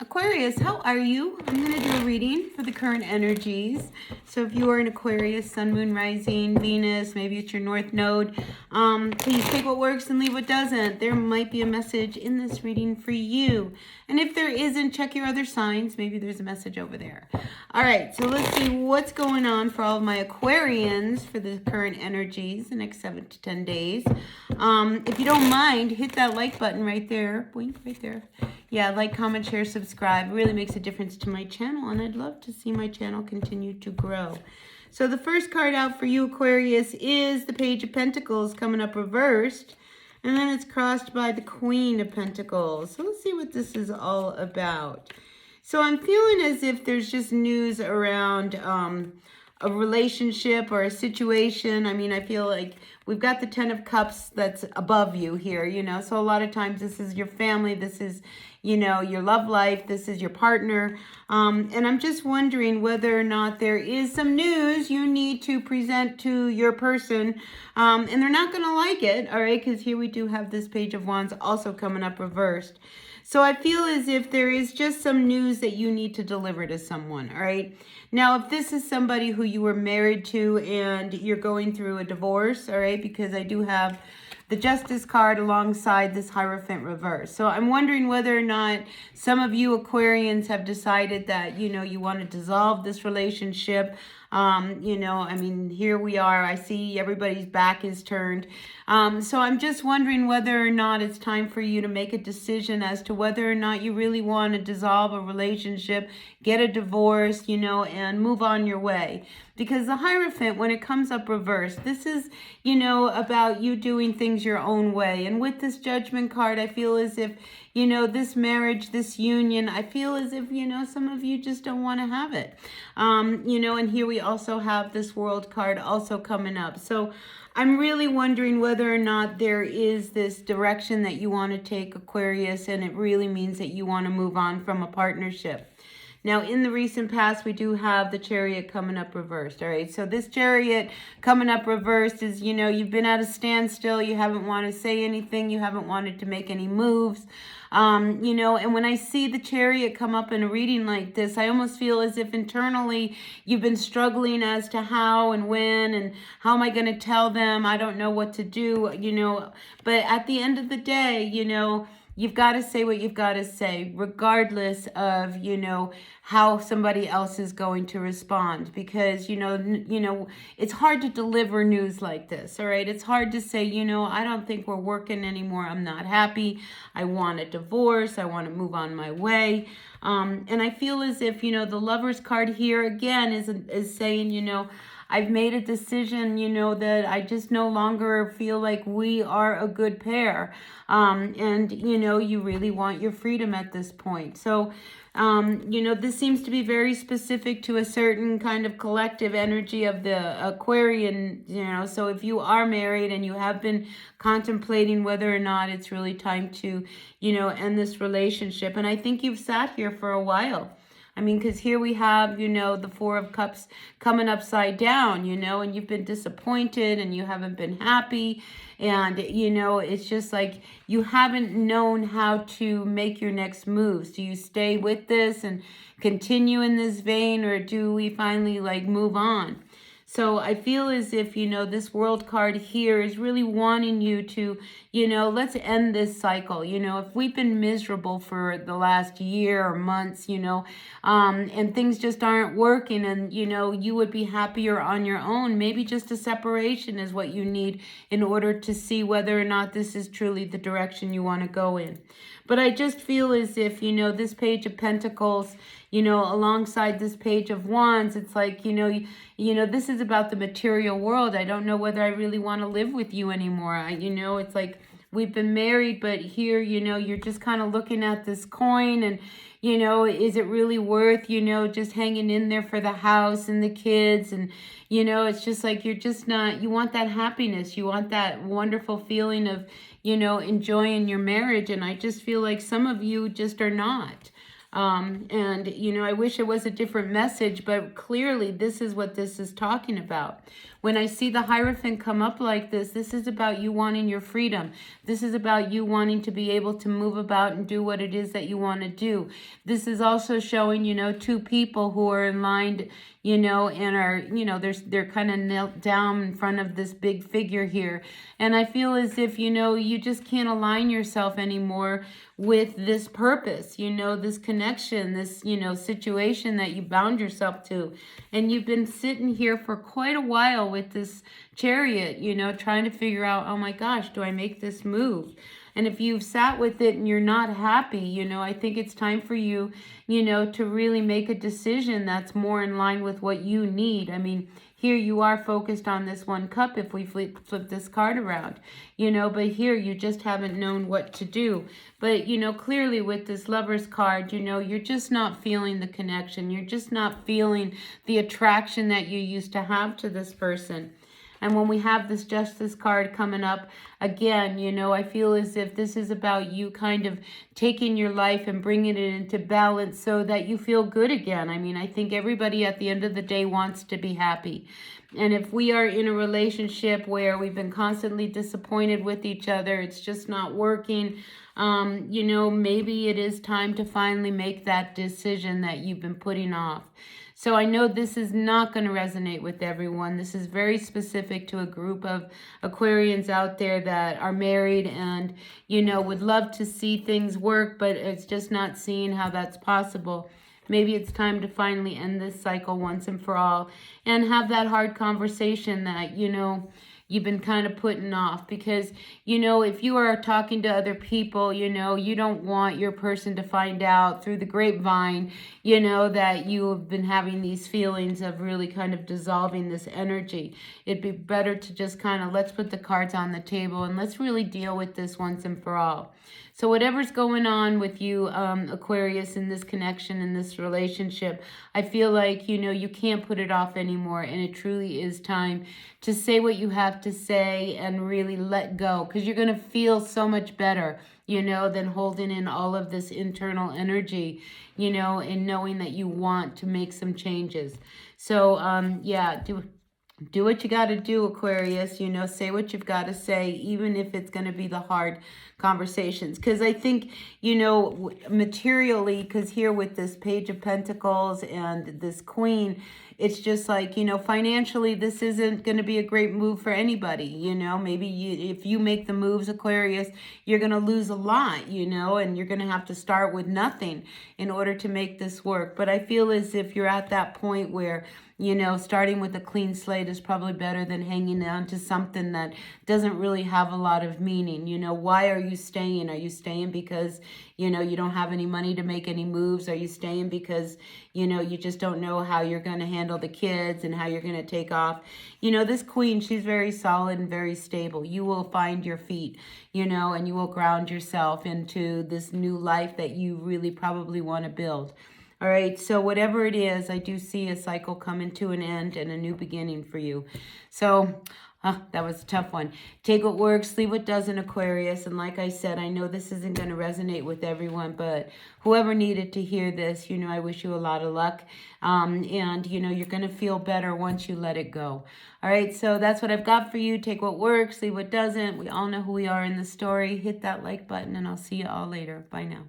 Aquarius, how are you? I'm going to do a reading for the current energies. So if you are an Aquarius, Sun, Moon, Rising, Venus, maybe it's your North Node, please take what works and leave what doesn't. There might be a message in this reading for you. And if there isn't, check your other signs. Maybe there's a message over there. All right, so let's see what's going on for all of my Aquarians for the current energies, the next 7 to 10 days. If you don't mind, hit that like button right there. Boink, right there. Yeah, like, comment, share, subscribe. It really makes a difference to my channel, and I'd love to see my channel continue to grow. So the first card out for you, Aquarius, is the Page of Pentacles coming up reversed. And then it's crossed by the Queen of Pentacles. So let's see what this is all about. So I'm feeling as if there's just news around a relationship or a situation. I mean, I feel like we've got the 10 of Cups that's above you here, you know. So a lot of times this is your family. This is, you know, your love life. This is your partner. And I'm just wondering whether or not there is some news you need to present to your person. And they're not going to like it, all right, because here we do have this Page of Wands also coming up reversed. So I feel as if there is just some news that you need to deliver to someone, all right? Now, if this is somebody who you were married to and you're going through a divorce, all right, because I do have the Justice card alongside this Hierophant reverse. So I'm wondering whether or not some of you Aquarians have decided that, you know, you want to dissolve this relationship. You know, I mean, here we are. I see everybody's back is turned. So I'm just wondering whether or not it's time for you to make a decision as to whether or not you really want to dissolve a relationship, get a divorce, you know, and move on your way. Because the Hierophant, when it comes up reversed, this is, you know, about you doing things your own way. And with this Judgment card, I feel as if, you know, this marriage, this union, I feel as if, you know, some of you just don't want to have it. You know, and here we also have this World card also coming up. So I'm really wondering whether or not there is this direction that you want to take, Aquarius, and it really means that you want to move on from a partnership. Now, in the recent past, we do have the Chariot coming up reversed, all right? So this Chariot coming up reversed is, you know, you've been at a standstill. You haven't wanted to say anything. You haven't wanted to make any moves. You know, and when I see the Chariot come up in a reading like this, I almost feel as if internally you've been struggling as to how and when and how am I going to tell them? I don't know what to do, you know. But at the end of the day, you know, you've got to say what you've got to say, regardless of, you know, how somebody else is going to respond. Because, you know, it's hard to deliver news like this, all right? It's hard to say, you know, I don't think we're working anymore. I'm not happy. I want a divorce. I want to move on my way. And I feel as if, you know, the Lover's card here, again, is saying, you know, I've made a decision, you know, that I just no longer feel like we are a good pair. And, you know, you really want your freedom at this point. So, you know, this seems to be very specific to a certain kind of collective energy of the Aquarian, you know. So if you are married and you have been contemplating whether or not it's really time to, you know, end this relationship. And I think you've sat here for a while. I mean, because here we have, you know, the Four of Cups coming upside down, you know, and you've been disappointed and you haven't been happy. And, you know, it's just like you haven't known how to make your next moves. Do you stay with this and continue in this vein, or do we finally like move on? So I feel as if, you know, this World card here is really wanting you to, you know, let's end this cycle. You know, if we've been miserable for the last year or months, you know, and things just aren't working and, you know, you would be happier on your own. Maybe just a separation is what you need in order to see whether or not this is truly the direction you want to go in. But I just feel as if, you know, this Page of Pentacles, you know, alongside this Page of Wands, it's like, you know, this is about the material world. I don't know whether I really want to live with you anymore. You know, it's like we've been married, but here, you know, you're just kind of looking at this coin and, you know, is it really worth, you know, just hanging in there for the house and the kids? And, you know, it's just like you're just not, you want that happiness. You want that wonderful feeling of, you know, enjoying your marriage. And I just feel like some of you just are not. And, you know, I wish it was a different message, but clearly this is what this is talking about. When I see the Hierophant come up like this is about you wanting your freedom. This is about you wanting to be able to move about and do what it is that you want to do. This is also showing, you know, two people who are in line, you know, and are, you know, they're kind of knelt down in front of this big figure here. And I feel as if, you know, you just can't align yourself anymore with this purpose, you know, this connection, this, you know, situation that you bound yourself to. And you've been sitting here for quite a while with this Chariot, you know, trying to figure out, oh my gosh, do I make this move? And if you've sat with it and you're not happy, you know, I think it's time for you, you know, to really make a decision that's more in line with what you need. I mean, here you are focused on this one cup if we flip this card around, you know, but here you just haven't known what to do. But, you know, clearly with this Lover's card, you know, you're just not feeling the connection. You're just not feeling the attraction that you used to have to this person. And when we have this Justice card coming up, again, you know, I feel as if this is about you kind of taking your life and bringing it into balance so that you feel good again. I mean, I think everybody at the end of the day wants to be happy. And if we are in a relationship where we've been constantly disappointed with each other, it's just not working, you know, maybe it is time to finally make that decision that you've been putting off. So I know this is not going to resonate with everyone. This is very specific to a group of Aquarians out there that are married and, you know, would love to see things work, but it's just not seeing how that's possible. Maybe it's time to finally end this cycle once and for all and have that hard conversation that, you know, you've been kind of putting off. Because, you know, if you are talking to other people, you know, you don't want your person to find out through the grapevine, you know, that you have been having these feelings of really kind of dissolving this energy. It'd be better to just kind of, let's put the cards on the table and let's really deal with this once and for all. So whatever's going on with you, Aquarius, in this connection, in this relationship, I feel like, you know, you can't put it off anymore. And it truly is time to say what you have to say and really let go. Because you're going to feel so much better, you know, than holding in all of this internal energy, you know, and knowing that you want to make some changes. So, yeah, do what you got to do, Aquarius, you know, say what you've got to say, even if it's going to be the hard conversations. Because I think, you know, materially, because here with this Page of Pentacles and this Queen, it's just like, you know, financially, this isn't going to be a great move for anybody, you know. Maybe if you make the moves, Aquarius, you're going to lose a lot, you know, and you're going to have to start with nothing in order to make this work. But I feel as if you're at that point where, you know, starting with a clean slate is probably better than hanging on to something that doesn't really have a lot of meaning. You know, why are you staying? Are you staying because, you know, you don't have any money to make any moves? Are you staying because, you know, you just don't know how you're going to handle the kids and how you're going to take off? You know, this Queen, she's very solid and very stable. You will find your feet, you know, and you will ground yourself into this new life that you really probably want to build. All right, so whatever it is, I do see a cycle coming to an end and a new beginning for you. So that was a tough one. Take what works, leave what doesn't, Aquarius. And like I said, I know this isn't going to resonate with everyone, but whoever needed to hear this, you know, I wish you a lot of luck. And, you know, you're going to feel better once you let it go. All right, so that's what I've got for you. Take what works, leave what doesn't. We all know who we are in the story. Hit that like button, and I'll see you all later. Bye now.